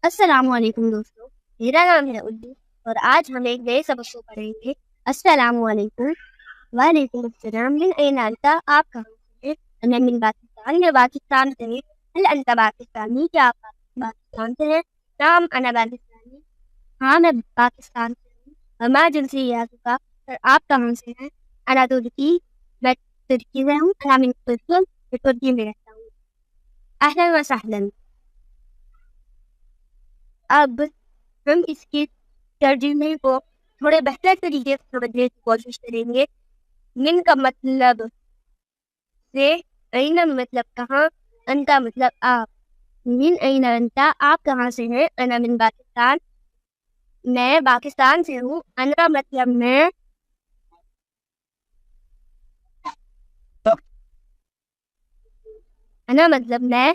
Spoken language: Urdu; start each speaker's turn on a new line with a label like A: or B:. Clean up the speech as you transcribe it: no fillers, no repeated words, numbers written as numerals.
A: السلام علیکم دوستوں، میرا نام ہے اردو اور آج ہم ایک نئے سبق کو پڑھیں گے۔ السلام علیکم۔ وعلیکم السلام۔ من أين أنت؟ آپ کہاں سے ہیں؟ أنا من پاکستان، میں پاکستان سے ہوں۔ هل أنت پاکستانی؟ کیا آپ پاکستان سے ہیں؟ نعم أنا پاکستانی، ہاں میں پاکستان سے ہوں۔ وما جنسیتک؟ اور آپ کہاں سے ہیں؟ أنا ترکی، میں ترکی سے ہوں۔ أنا من ترکی، میں ترکی میں رہتا ہوں۔ أهلا وسهلا۔ اب ہم اس کی ترجمے کو تھوڑے بہتر طریقے سے سمجھنے کی کوشش کریں گے۔ من کا مطلب سے، اینا مطلب کہاں، انتا مطلب آپ۔ من اینا انتا، آپ کہاں سے ہیں؟ انا من پاکستان، میں پاکستان سے ہوں۔ انا مطلب میں، انا مطلب میں،